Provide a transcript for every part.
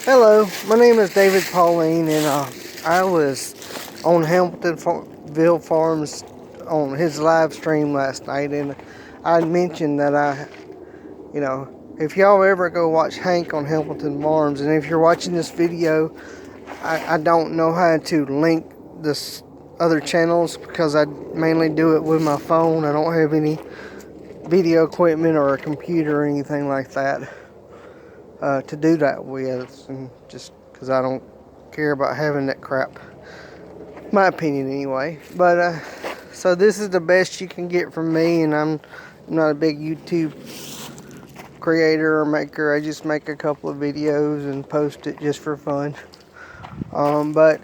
Hello, my name is David Pauline, and I was on Hamiltonville Farms on his live stream last night, and I mentioned that if y'all ever go watch Hank on Hamilton Farms, and if you're watching this video, I don't know how to link this other channels because I mainly do it with my phone. I don't have any video equipment or a computer or anything like that to do that with, and just because I don't care about having that crap. My opinion, anyway. But so this is the best you can get from me, and I'm not a big YouTube creator or maker. I just make a couple of videos and post it just for fun. But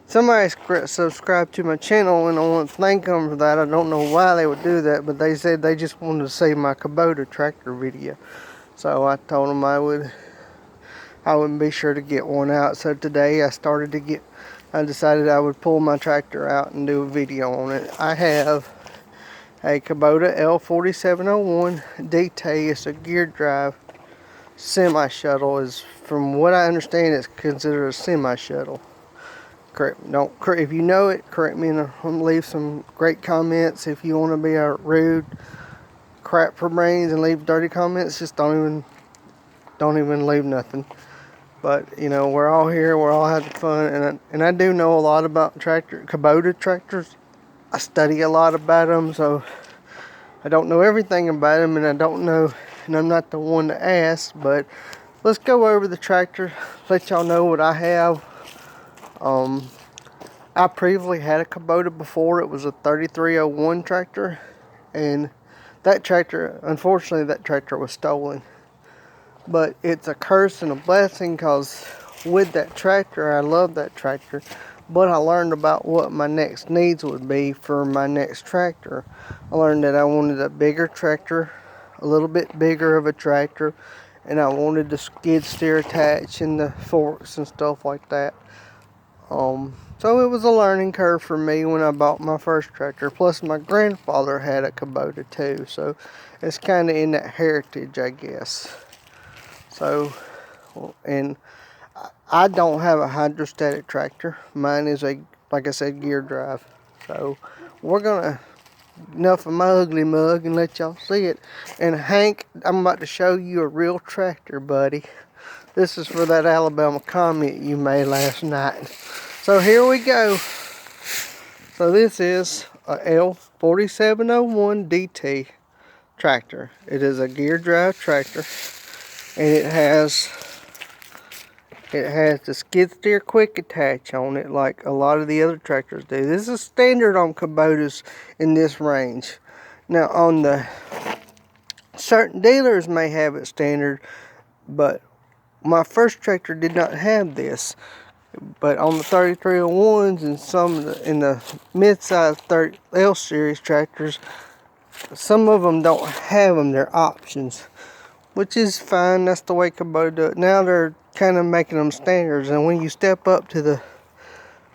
somebody subscribed to my channel, and I want to thank them for that. I don't know why they would do that, but they said they just wanted to see my Kubota tractor video. So I told them I would be sure to get one out. So today I decided I would pull my tractor out and do a video on it. I have a Kubota L4701 DT. It's a gear drive semi-shuttle. From what I understand, it's considered a semi-shuttle. If you know it, correct me and leave some great comments. If you want to be a rude crap for brains and leave dirty comments, just don't even leave nothing. But we're all here, we're all having fun, and I do know a lot about Kubota tractors. I study a lot about them, so I don't know everything about them, and I'm not the one to ask. But let's go over the tractor, let y'all know what I have. I previously had a Kubota before. It was a 4301 tractor, and unfortunately that tractor was stolen. But it's a curse and a blessing, because with that tractor, I love that tractor, but I learned about what my next needs would be for my next tractor. I learned that I wanted a bigger tractor, a little bit bigger of a tractor, and I wanted the skid steer attached and the forks and stuff like that. So it was a learning curve for me when I bought my first tractor. Plus my grandfather had a Kubota too, so it's kind of in that heritage, I guess. So, and I don't have a hydrostatic tractor. Mine is like I said, gear drive. So we're gonna enough of my ugly mug and let y'all see it. And Hank, I'm about to show you a real tractor, buddy. This is for that Alabama comment you made last night. So here we go. So this is a L4701 DT tractor. It is a gear drive tractor, and it has the skid steer quick attach on it like a lot of the other tractors do. This is standard on Kubotas in this range. Now on the certain dealers may have it standard, but my first tractor did not have this. But on the 3301s and some in the mid-size L series tractors, some of them don't have them. They're options, which is fine. That's the way Kubota do it. Now they're kind of making them standards, and when you step up to the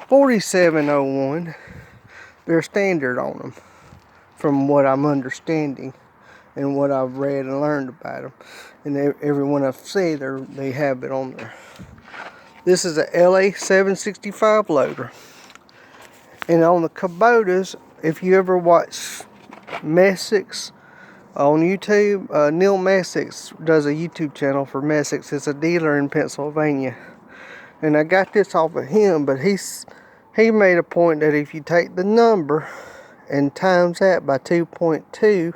4701, they're standard on them, from what I'm understanding and what I've read and learned about them. And everyone I've seen, they have it on there. This is a LA765 loader. And on the Kubotas, if you ever watch Messick's on YouTube, Neil Messick's does a YouTube channel for Messick's. It's a dealer in Pennsylvania. And I got this off of him, but he made a point that if you take the number and times that by 2.2,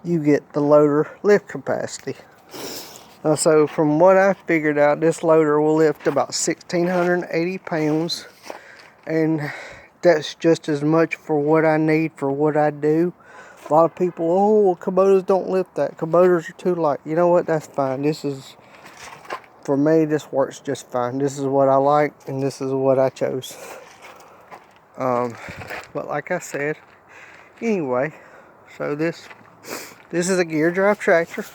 you get the loader lift capacity. So from what I figured out, this loader will lift about 1,680 pounds, and that's just as much for what I need for what I do. A lot of people, oh, well, Kubotas don't lift that. Kubotas are too light. You know what? That's fine. For me, this works just fine. This is what I like, and this is what I chose. But like I said, anyway, so this is a gear drive tractor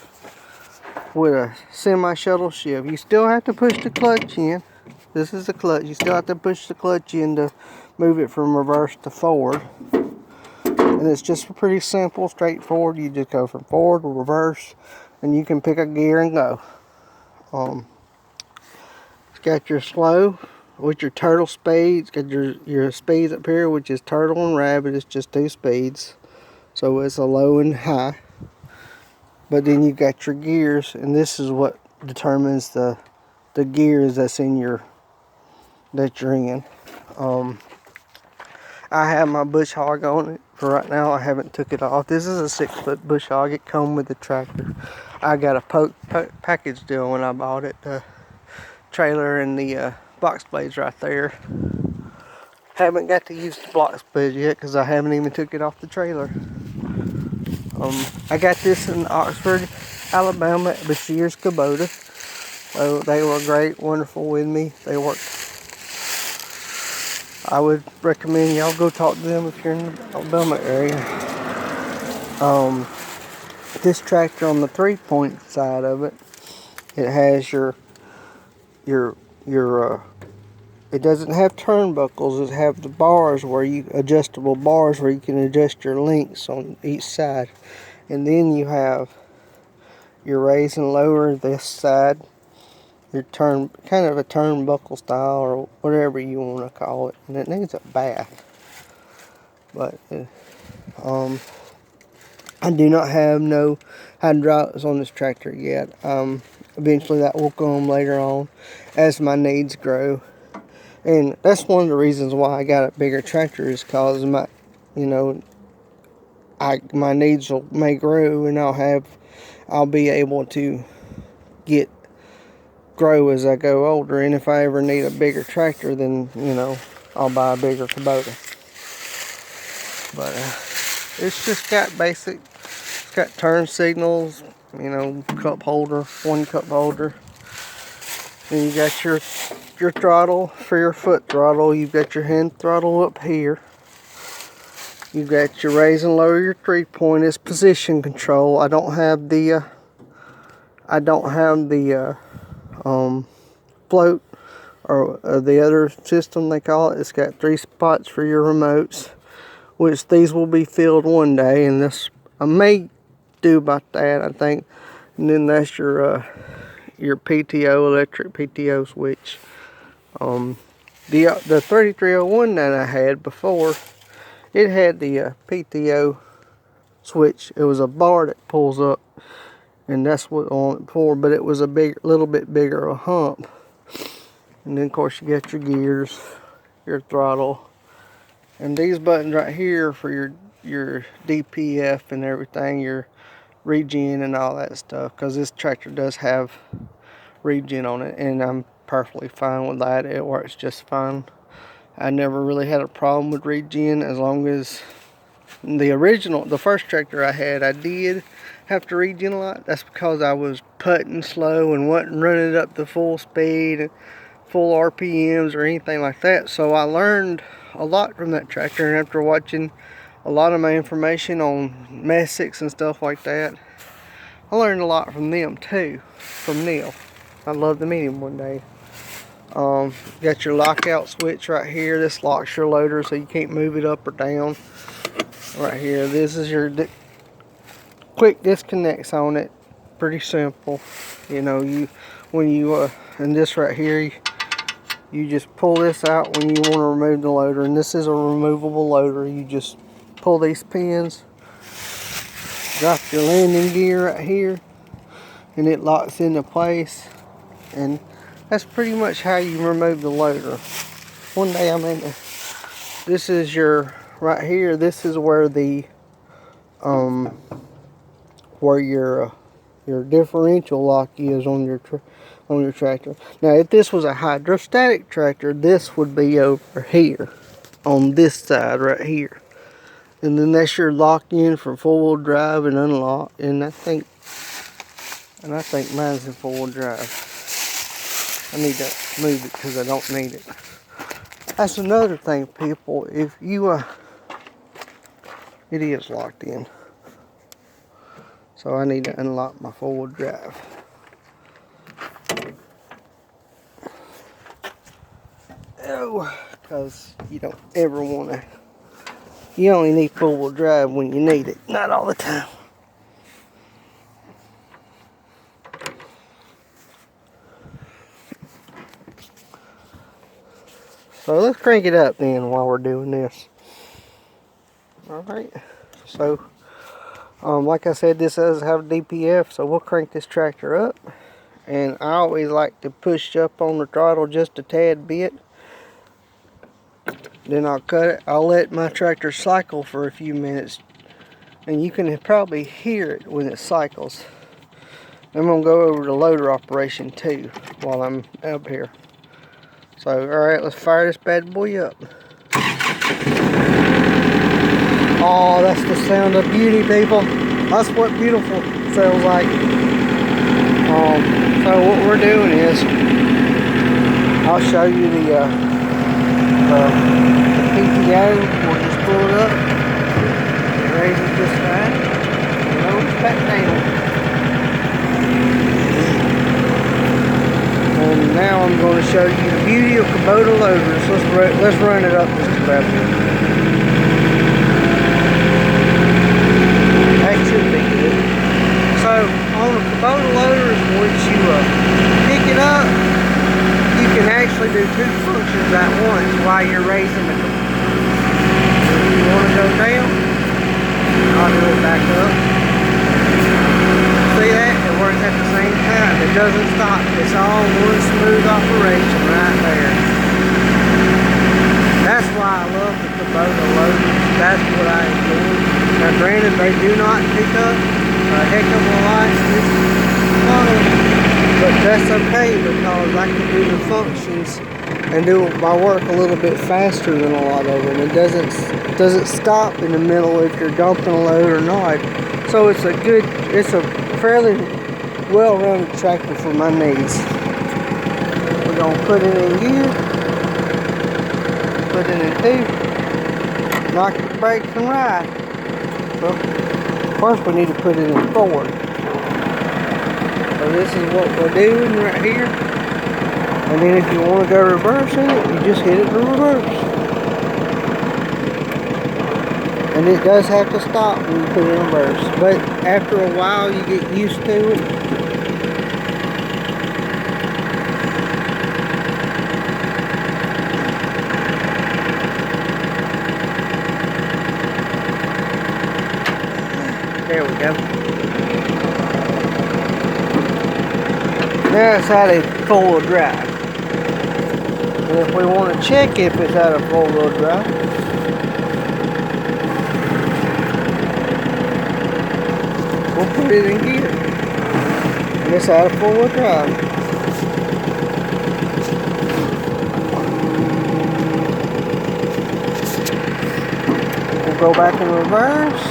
with a semi-shuttle shift. You still have to push the clutch in. This is the clutch. You still have to push the clutch in to move it from reverse to forward. And it's just pretty simple, straightforward. You just go from forward to reverse, and you can pick a gear and go. It's got your slow with your turtle speed. It's got your speeds up here, which is turtle and rabbit. It's just 2 speeds. So it's a low and high. But then you got your gears, and this is what determines the gears that you're in. I have my bush hog on it for right now. I haven't took it off. This is a 6-foot bush hog. It come with the tractor. I got a package deal when I bought it. The trailer and the box blades right there. Haven't got to use the box blades yet because I haven't even took it off the trailer. I got this in Oxford, Alabama, at Bashir's Kubota. So they were great, wonderful with me. They worked. I would recommend y'all go talk to them if you're in the Alabama area. This tractor on the 3-point side of it, it has your it doesn't have turnbuckles. It have the bars adjustable bars where you can adjust your links on each side. And then you have your raise and lower this side, your kind of a turnbuckle style or whatever you want to call it. And it needs a bath. But I do not have no hydraulics on this tractor yet. Eventually that will come later on as my needs grow. And that's one of the reasons why I got a bigger tractor, is because my needs may grow, and I'll be able to grow as I go older. And if I ever need a bigger tractor, then I'll buy a bigger Kubota. But it's just got basic. It's got turn signals, cup holder, 1 cup holder. Then you got your throttle for your foot throttle. You've got your hand throttle up here. You've got your raise and lower your 3-point. It's position control. I don't have the float or the other system they call it. It's got 3 spots for your remotes, which these will be filled one day, and this I may do about that, I think. And then that's your PTO, electric PTO switch. The 3301 that I had before, it had the PTO switch. It was a bar that pulls up, and that's what on it for. But it was a little bit bigger a hump. And then of course you got your gears, your throttle, and these buttons right here for your DPF and everything, your regen and all that stuff. Because this tractor does have regen on it, and I'm perfectly fine with that. It works just fine. I never really had a problem with regen, as long as the first tractor I had, I did have to regen a lot. That's because I was putting slow and wasn't running it up to full speed and full RPMs or anything like that. So I learned a lot from that tractor, and after watching a lot of my information on Messiks and stuff like that, I learned a lot from them too, from Neil. I'd love to meet him one day. Got your lockout switch right here. This locks your loader so you can't move it up or down. Right here, this is your quick disconnects on it. Pretty simple. And this right here, you just pull this out when you want to remove the loader, and this is a removable loader. You just pull these pins, drop your landing gear right here, and it locks into place. And that's pretty much how you remove the loader. One day this is right here. This is where where your differential lock is on your tractor. Now, if this was a hydrostatic tractor, this would be over here on this side right here. And then that's your lock in for four-wheel drive and unlock. And I think mine's in four-wheel drive. I need to move it because I don't need it. That's another thing, people. If you it is locked in, so I need to unlock my four-wheel drive. Oh, because you don't ever want to. You only need four-wheel drive when you need it, not all the time. So let's crank it up then while we're doing this. Alright, so like I said, this does have DPF, so we'll crank this tractor up. And I always like to push up on the throttle just a tad bit. Then I'll cut it. I'll let my tractor cycle for a few minutes. And you can probably hear it when it cycles. I'm going to go over the loader operation too while I'm up here. So, alright, let's fire this bad boy up. Oh, that's the sound of beauty, people. That's what beautiful sounds like. So what we're doing is, I'll show you the PTO. We'll just pull it up, raise it this side, and lower it back down. And now I'm going to show you the beauty of Kubota loaders. Let's run it up just about here. That should be good. So on a Kubota loader, once you pick it up, you can actually do two functions at once while you're raising the Kubota. If you want to go down, I'll do it back up. See that? It works at the same time. It doesn't stop. It's all one smooth operation right there. That's why I love the Kubota loaders. That's what I enjoy. Now granted, they do not pick up a heck of a lot in this model, but that's okay because I can do the functions and do my work a little bit faster than a lot of them. It doesn't stop in the middle if you're dumping a load or not. So it's a fairly well-run tractor for my needs. We're gonna put it in gear, put it in two, knock the brakes and ride. Well, first we need to put it in forward. So this is what we're doing right here. And then if you want to go reverse in it, you just hit it to reverse. And it does have to stop when you put it in reverse. But after a while you get used to it. There we go. Now it's at a four-wheel drive. And if we want to check if it's at a four-wheel drive, we'll put it in gear. And it's at a four-wheel drive. We'll go back in reverse.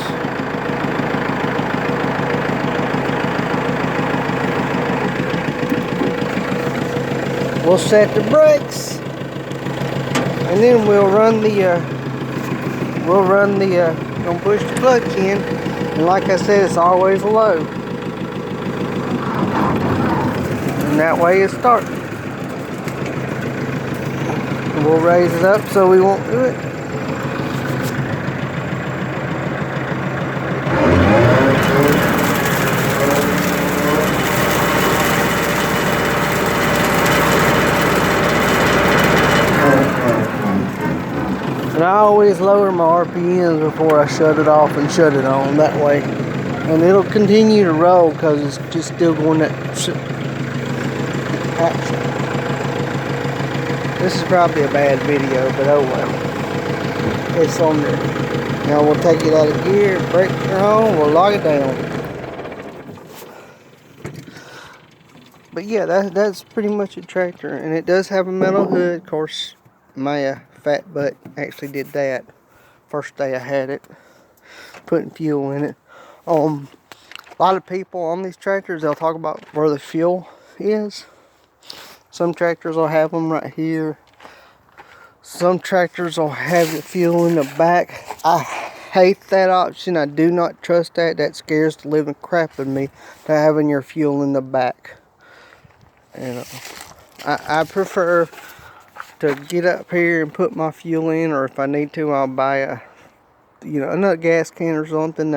We'll set the brakes, and then we'll gonna push the clutch in, and like I said, it's always low, and that way it starts. We'll raise it up so we won't do it. And I always lower my RPMs before I shut it off and shut it on, that way. And it'll continue to roll because it's just still going that action. This is probably a bad video, but oh well. It's on there. Now we'll take it out of gear, brakes are on, we'll lock it down. But yeah, that's pretty much a tractor. And it does have a metal hood, of course. My fat butt actually did that first day I had it, putting fuel in it. A lot of people on these tractors, they'll talk about where the fuel is. Some tractors will have them right here. Some tractors will have the fuel in the back. I hate that option. I do not trust that. That scares the living crap out of me, to having your fuel in the back. And I prefer to get up here and put my fuel in, or if I need to, I'll buy another gas can or something,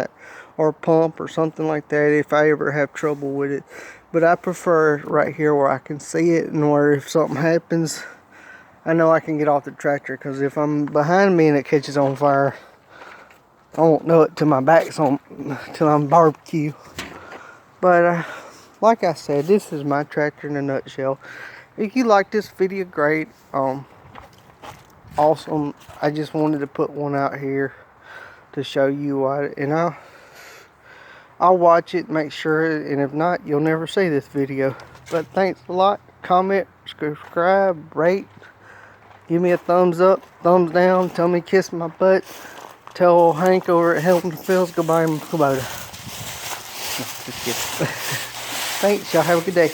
or a pump or something like that if I ever have trouble with it. But I prefer right here where I can see it, and where if something happens, I know I can get off the tractor, because if I'm behind me and it catches on fire, I won't know it till my back's on, till I'm barbecue. But like I said, this is my tractor in a nutshell. If you like this video, great. Awesome. I just wanted to put one out here to show you what, and I'll watch it, make sure, and if not, you'll never see this video. But thanks a lot. Comment, subscribe, rate, give me a thumbs up, thumbs down, tell me kiss my butt, tell old Hank over at Hamilton Fields go buy him a kubota. No, just kidding. Thanks, y'all have a good day.